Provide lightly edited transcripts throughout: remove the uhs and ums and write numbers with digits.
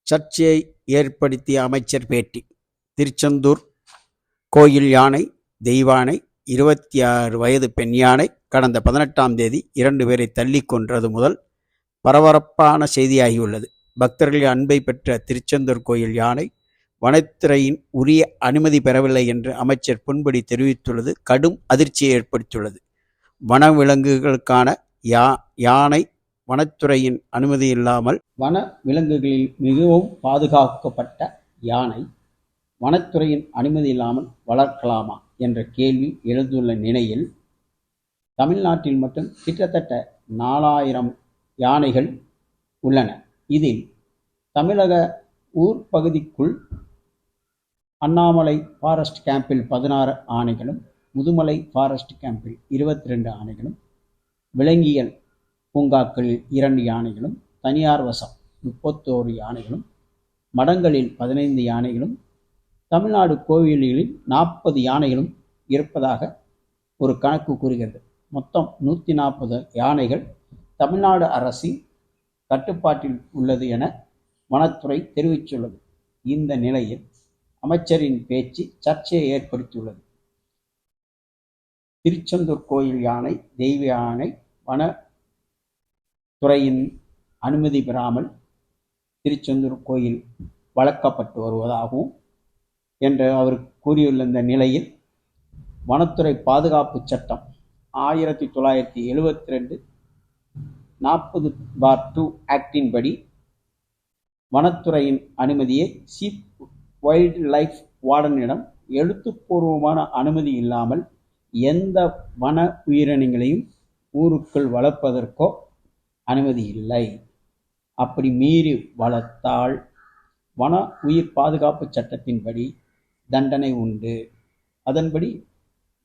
சர்ச்சையை ஏற்படுத்திய அமைச்சர் பேட்டி. திருச்செந்தூர் கோயில் யானை தெய்வானை 26 வயது பெண் யானை கடந்த 18ஆம் தேதி 2 பேரை தள்ளி கொன்றது முதல் பரபரப்பான செய்தியாகியுள்ளது. பக்தர்களின் அன்பை பெற்ற திருச்செந்தூர் கோயில் யானை வனத்துறையின் உரிய அனுமதி பெறவில்லை என்று அமைச்சர் பொன்முடி தெரிவித்துள்ளது கடும் அதிர்ச்சியை ஏற்படுத்தியுள்ளது. வனவிலங்குகளுக்கான யானை வனத்துறையின் அனுமதி இல்லாமல் வன விலங்குகளில் மிகவும் பாதுகாக்கப்பட்ட யானை வனத்துறையின் அனுமதி இல்லாமல் வளர்க்கலாமா என்ற கேள்வி எழுந்துள்ள நிலையில் தமிழ்நாட்டில் மட்டும் கிட்டத்தட்ட 4000 யானைகள் உள்ளன. இதில் தமிழக ஊர் பகுதிக்குள் அண்ணாமலை ஃபாரஸ்ட் கேம்பில் 16 ஆணைகளும், முதுமலை ஃபாரஸ்ட் கேம்பில் 22 ஆணைகளும், விலங்கியல் பூங்காக்களில் 2 யானைகளும், தனியார் வசம் 31 யானைகளும், மடங்களில் 15 யானைகளும், தமிழ்நாடு கோவில்களில் 40 யானைகளும் இருப்பதாக ஒரு கணக்கு கூறுகிறது. மொத்தம் 140 யானைகள் தமிழ்நாடு அரசின் கட்டுப்பாட்டில் உள்ளது என வனத்துறை தெரிவித்துள்ளது. இந்த நிலையில் அமைச்சரின் பேச்சு சர்ச்சையை ஏற்படுத்தியுள்ளது. திருச்செந்தூர் கோயில் யானை தெய்வ யானை வனத்துறையின் அனுமதி பெறாமல் திருச்செந்தூர் கோயில் வளர்க்கப்பட்டு வருவதாகவும் என்று அவர் கூறியுள்ள இந்த நிலையில் வனத்துறை பாதுகாப்பு சட்டம் 1972 40/2 ஆக்டின் படி வனத்துறையின் அனுமதியை சீப் வைல்ட் லைஃப் வார்டனிடம் எழுத்துப்பூர்வமான அனுமதி இல்லாமல் எந்த வன உயிரினங்களையும் ஊருக்குள் வளர்ப்பதற்கோ அனுமதி இல்லை. அப்படி மீறி வளர்த்தால் வன உயிர் பாதுகாப்பு சட்டத்தின்படி தண்டனை உண்டு. அதன்படி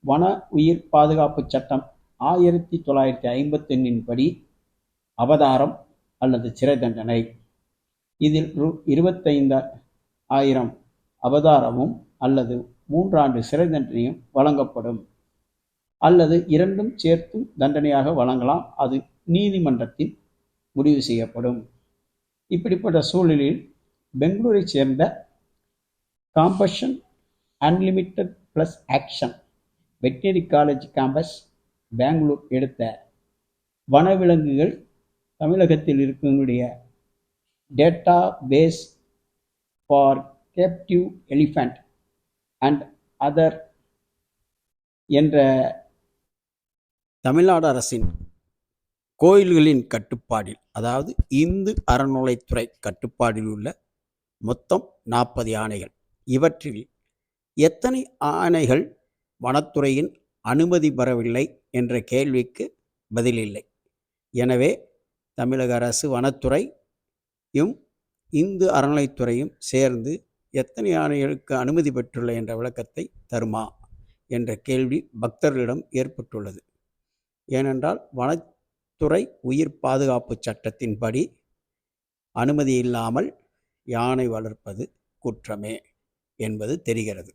வன உயிர் பாதுகாப்பு சட்டம் 1951 படி அபராதம் அல்லது சிறை தண்டனை. இதில் Rs. 25,000 அபராதமும் அல்லது 3 ஆண்டு சிறை தண்டனையும் வழங்கப்படும். அல்லது இரண்டும் சேர்த்தும் தண்டனையாக வழங்கலாம். அது நீதிமன்றத்தில் முடிவு செய்யப்படும். இப்படிப்பட்ட சூழலில் பெங்களூரை சேர்ந்த compassion unlimited plus action veterinary college campus Bangalore எடுத்த வனவிலங்குகள் தமிழகத்தில் இருக்கக்கூடிய database for captive elephant and other என்ற தமிழ்நாடு அரசின் கோயில்களின் கட்டுப்பாடில், அதாவது இந்து அறநிலைத்துறை கட்டுப்பாடில் உள்ள மொத்தம் 40 யானைகள். இவற்றில் எத்தனை ஆணைகள் வனத்துறையின் அனுமதி பெறவில்லை என்ற கேள்விக்கு பதிலில்லை. எனவே தமிழக அரசு வனத்துறையும் இந்து அறநிலைத்துறையும் சேர்ந்து எத்தனை யானைகளுக்கு அனுமதி பெற்றுள்ள என்ற விளக்கத்தை தருமா என்ற கேள்வி பக்தர்களிடம் ஏற்பட்டுள்ளது. ஏனென்றால் வனத்துறை உயிர் பாதுகாப்பு சட்டத்தின்படி அனுமதி இல்லாமல் யானை வளர்ப்பது குற்றமே என்பது தெரிகிறது.